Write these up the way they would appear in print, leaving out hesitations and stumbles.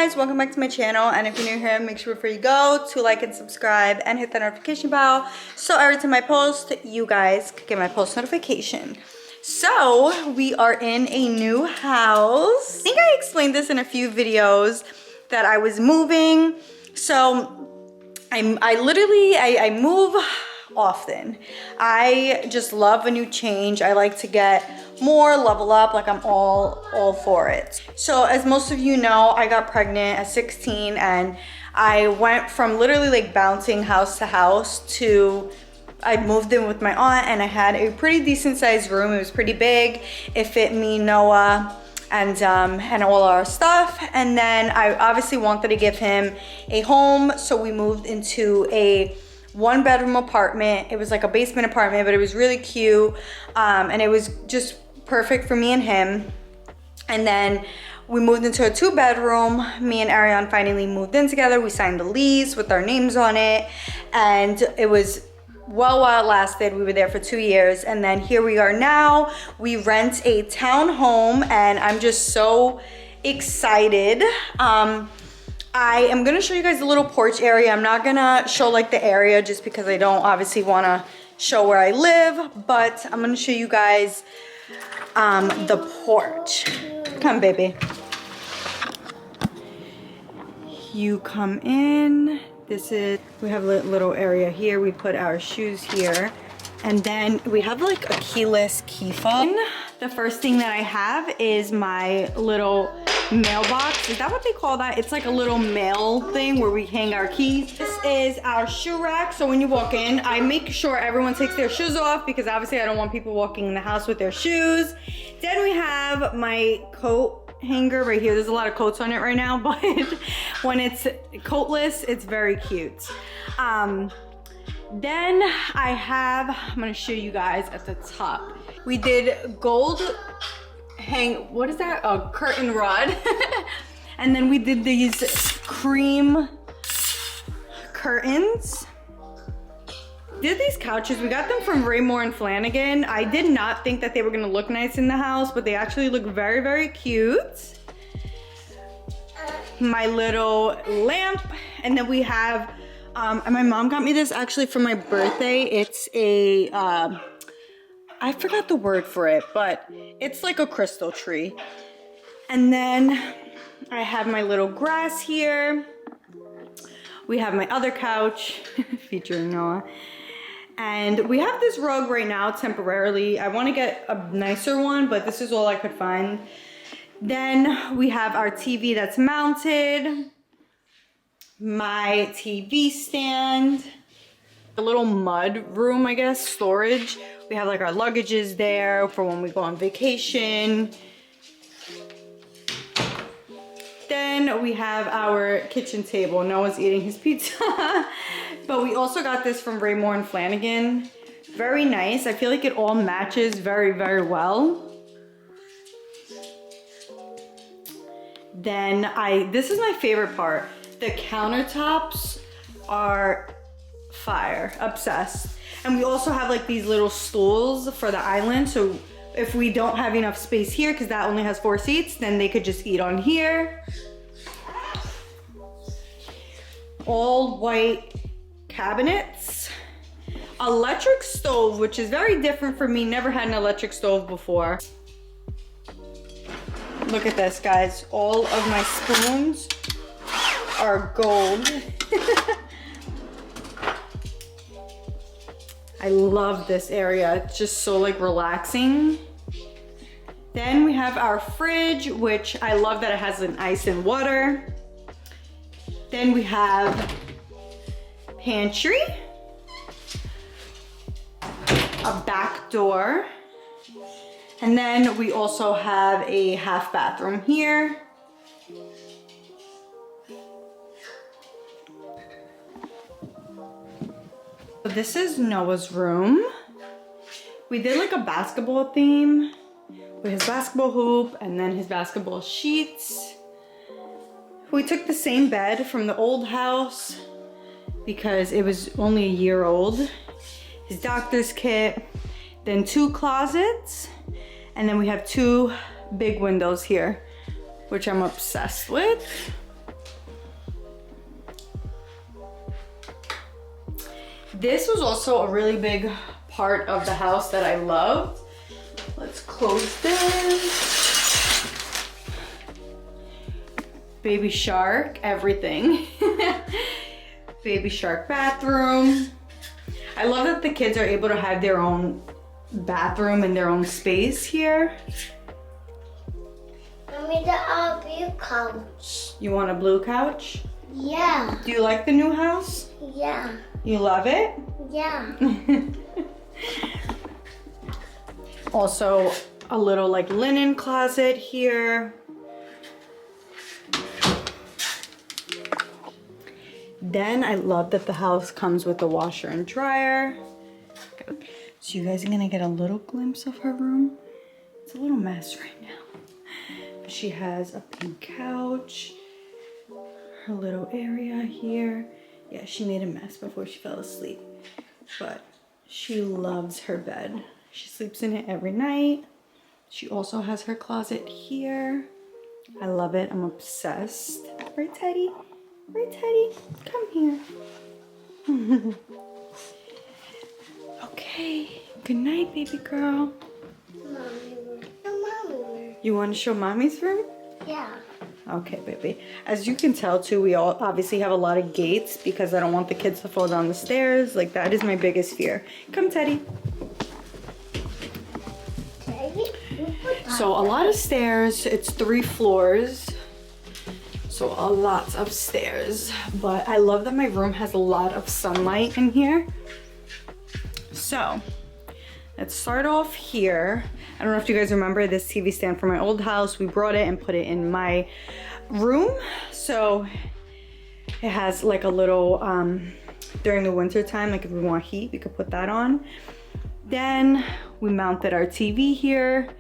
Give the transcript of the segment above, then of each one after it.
guys, welcome back to my channel, and if you're new here, make sure before you go to like and subscribe and hit the notification bell so every time I post you guys can get my post notification. So we are in a new house. I think I explained this in a few videos that I was moving. So I move often. I just love a new change. I like to get more, level up, like I'm all for it. So as most of you know, I got pregnant at 16 and I went from literally like bouncing house to house to I moved in with my aunt, and I had a pretty decent sized room. It was pretty big. It fit me, Noah, and all our stuff. And then I obviously wanted to give him a home, so we moved into a 1-bedroom apartment. It was like a basement apartment, but it was really cute, and it was just perfect for me and him. And then we moved into a 2-bedroom. Me and Ariane finally moved in together. We signed the lease with our names on it, and it was well while it lasted. We were there for 2 years, and then here we are now. We rent a townhome, and I'm just so excited. I am gonna show you guys the little porch area. I'm not gonna show like the area just because I don't obviously wanna show where I live, but I'm gonna show you guys the porch. Come, baby. You come in. We have a little area here. We put our shoes here. And then we have like a keyless key fob. The first thing that I have is my little mailbox. Is that what they call that? It's like a little mail thing where we hang our keys. This is our shoe rack. So when you walk in, I make sure everyone takes their shoes off because obviously I don't want people walking in the house with their shoes. Then we have my coat hanger right here. There's a lot of coats on it right now, but when it's coatless, it's very cute. Then I'm gonna show you guys at the top. We did gold what is that? A curtain rod. And then we did these cream curtains. Did these couches, we got them from Raymore and Flanagan. I did not think that they were gonna look nice in the house, but they actually look very, very cute. My little lamp, and then we have, and my mom got me this actually for my birthday. It's a, I forgot the word for it, but it's like a crystal tree. And then I have my little grass here. We have my other couch featuring Noah. And we have this rug right now temporarily. I want to get a nicer one, but this is all I could find. Then we have our TV that's mounted. My TV stand. A little mud room, I guess, storage. We have like our luggages there for when we go on vacation. Then we have our kitchen table. Noah's eating his pizza. But we also got this from Raymore and Flanagan. Very nice. I feel like it all matches very, very well. Then this is my favorite part. The countertops are fire. Obsessed. And we also have like these little stools for the island. So if we don't have enough space here, because that only has 4 seats, then they could just eat on here. All white cabinets. Electric stove, which is very different for me. Never had an electric stove before. Look at this, guys. All of my spoons are gold. I love this area. It's just so like relaxing. Then we have our fridge, which I love that it has an ice and water. Then we have pantry, a back door, and then we also have a half bathroom here. This is Noah's room. We did like a basketball theme with his basketball hoop and then his basketball sheets. We took the same bed from the old house because it was only a year old. His doctor's kit, then 2 closets, and then we have 2 big windows here, which I'm obsessed with. This was also a really big part of the house that I loved. Let's close this. Baby Shark, everything. Baby Shark bathroom. I love that the kids are able to have their own bathroom and their own space here. Mommy, the blue couch. You want a blue couch? Yeah. Do you like the new house? Yeah. You love it? Yeah. Also, a little like linen closet here. Then I love that the house comes with a washer and dryer. So you guys are gonna get a little glimpse of her room. It's a little mess right now. But she has a pink couch, her little area here. Yeah, she made a mess before she fell asleep, but she loves her bed. She sleeps in it every night. She also has her closet here. I love it, I'm obsessed. Right, Teddy? Right, Teddy? Come here. Okay, good night, baby girl. Mommy. You want to show mommy's room? Yeah. Okay, baby. As you can tell too, we all obviously have a lot of gates because I don't want the kids to fall down the stairs. Like, that is my biggest fear. Come, Teddy. So a lot of stairs. It's 3 floors. So a lot of stairs. But I love that my room has a lot of sunlight in here. So let's start off here. I don't know if you guys remember this TV stand from my old house. We brought it and put it in my room. So it has like a little, during the winter time, like if we want heat, we could put that on. Then we mounted our TV here.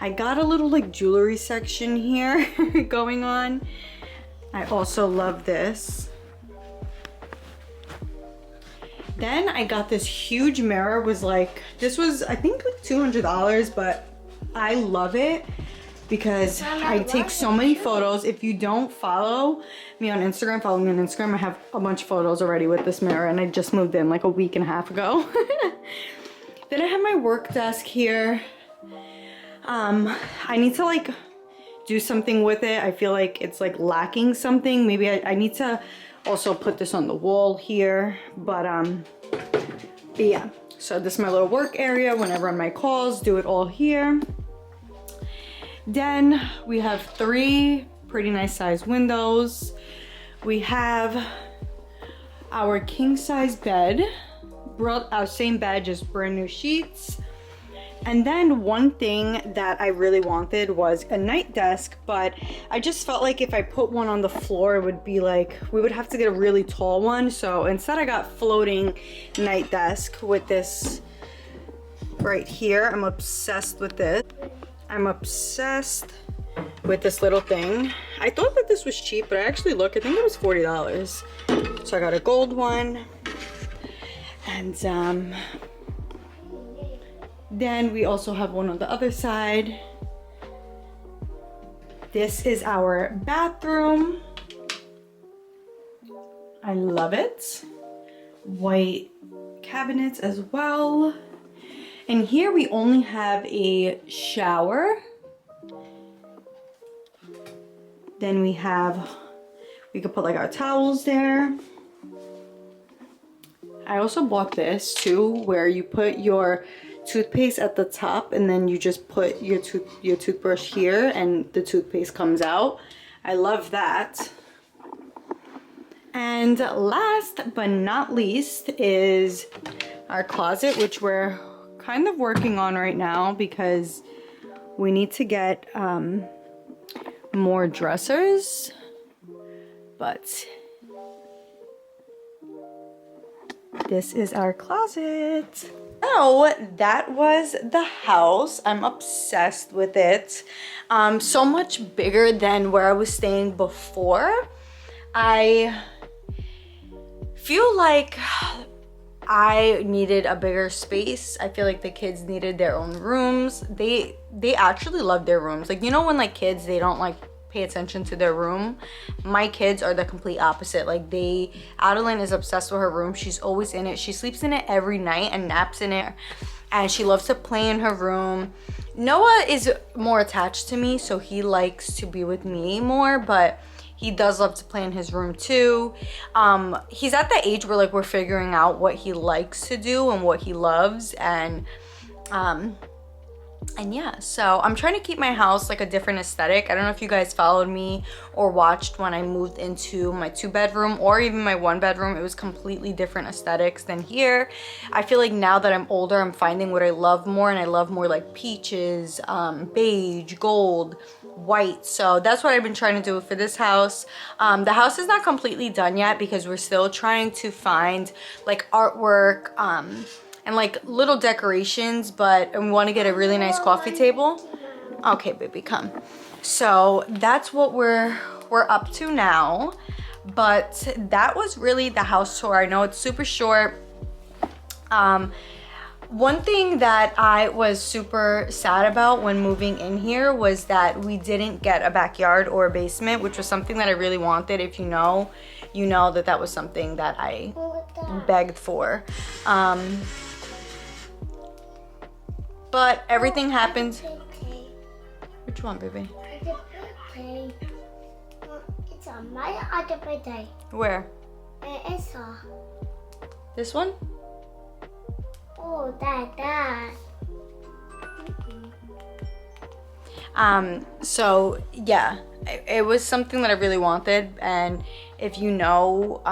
I got a little like jewelry section here going on. I also love this. Then I got this huge mirror. This was I think like $200, but I love it because I take so many photos. If you don't follow me on Instagram, follow me on Instagram. I have a bunch of photos already with this mirror, and I just moved in like a week and a half ago. Then I have my work desk here. I need to like do something with it. I feel like it's like lacking something. Maybe I need to also put this on the wall here, but yeah. So this is my little work area. Whenever on my calls, do it all here. Then we have 3 pretty nice size windows. We have our king size bed. Brought our same bed, just brand new sheets. And then one thing that I really wanted was a night desk, but I just felt like if I put one on the floor, it would be like, we would have to get a really tall one. So instead I got floating night desk with this right here. I'm obsessed with this. I'm obsessed with this little thing. I thought that this was cheap, but I actually looked, I think it was $40. So I got a gold one. And then we also have one on the other side. This is our bathroom. I love it. White cabinets as well. And here we only have a shower. Then we could put like our towels there. I also bought this too, where you put your toothpaste at the top and then you just put your toothbrush here and the toothpaste comes out. I love that. And last but not least is our closet, which we're kind of working on right now because we need to get more dressers. But this is our closet. So that was the house. I'm obsessed with it. So much bigger than where I was staying before. I feel like I needed a bigger space. I feel like the kids needed their own rooms. They actually love their rooms. Like, you know when like kids, they don't like pay attention to their room. My kids are the complete opposite. Like Adeline is obsessed with her room. She's always in it. She sleeps in it every night and naps in it. And she loves to play in her room. Noah is more attached to me, so he likes to be with me more, but he does love to play in his room too. He's at the age where like we're figuring out what he likes to do and what he loves, and yeah, so I'm trying to keep my house like a different aesthetic. I don't know if you guys followed me or watched when I moved into my 2-bedroom or even my 1-bedroom. It was completely different aesthetics than here. I feel like now that I'm older, I'm finding what I love more, and I love more like peaches, beige, gold, white. So that's what I've been trying to do for this house. The house is not completely done yet because we're still trying to find like artwork, and like little decorations, but we want to get a really nice coffee table. Okay, baby, come. So that's what we're up to now. But that was really the house tour. I know it's super short. One thing that I was super sad about when moving in here was that we didn't get a backyard or a basement, which was something that I really wanted. If you know, you know that that was something that I begged for. But everything happened. Which one, baby? It's on my other birthday. Where? It's This one? Oh, that. So yeah, it was something that I really wanted, and if you know,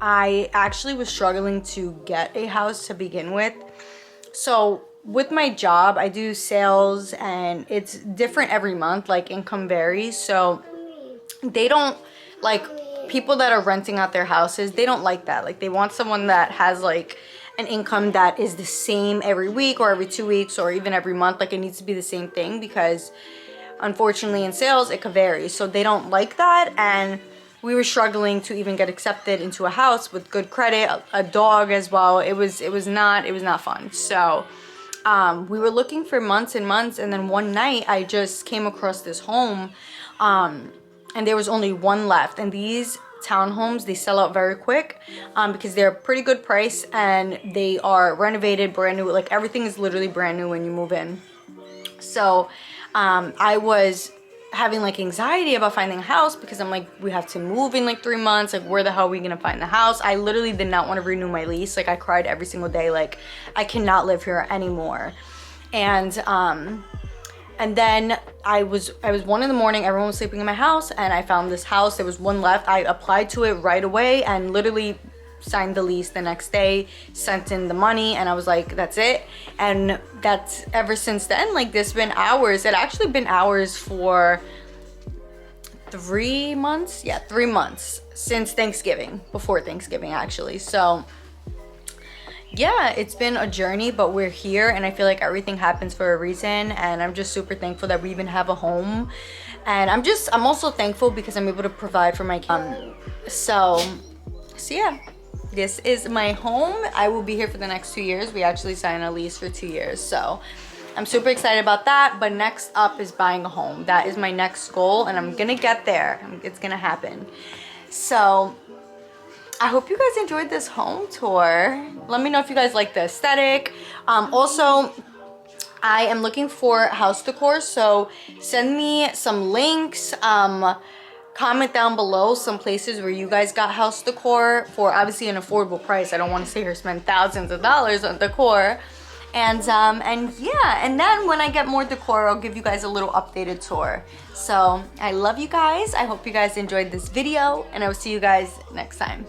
I actually was struggling to get a house to begin with. So with my job, I do sales, and it's different every month, like income varies. So they don't like people that are renting out their houses, they don't like that. Like they want someone that has like an income that is the same every week or every 2 weeks or even every month. Like it needs to be the same thing, because unfortunately in sales it could vary. So they don't like that, and we were struggling to even get accepted into a house with good credit, a dog as well. It was not fun. So we were looking for months and months, and then one night I just came across this home, and there was only one left. And these townhomes, they sell out very quick, because they're a pretty good price, and they are renovated, brand new. Like everything is literally brand new when you move in. So I was having like anxiety about finding a house, because I'm like, we have to move in like 3 months. Like where the hell are we gonna find the house? I literally did not want to renew my lease. Like I cried every single day, like I cannot live here anymore. And then I was 1 in the morning, everyone was sleeping in my house, and I found this house. There was one left. I applied to it right away and literally signed the lease the next day, sent in the money, and I was like, that's it. And that's ever since then. Like there's been hours. It actually been hours for 3 months. Yeah, 3 months since Thanksgiving, before Thanksgiving actually. So yeah, it's been a journey, but we're here, and I feel like everything happens for a reason, and I'm just super thankful that we even have a home. And I'm also thankful because I'm able to provide for my kids. So yeah, this is my home. I will be here for the next 2 years. We actually signed a lease for 2 years, so I'm super excited about that. But next up is buying a home. That is my next goal, and I'm gonna get there. It's gonna happen. So I hope you guys enjoyed this home tour. Let me know if you guys like the aesthetic. Also, I am looking for house decor, so send me some links. Comment down below some places where you guys got house decor for obviously an affordable price. I don't want to sit here and spend thousands of dollars on decor. And yeah, and then when I get more decor, I'll give you guys a little updated tour. So I love you guys. I hope you guys enjoyed this video, and I will see you guys next time.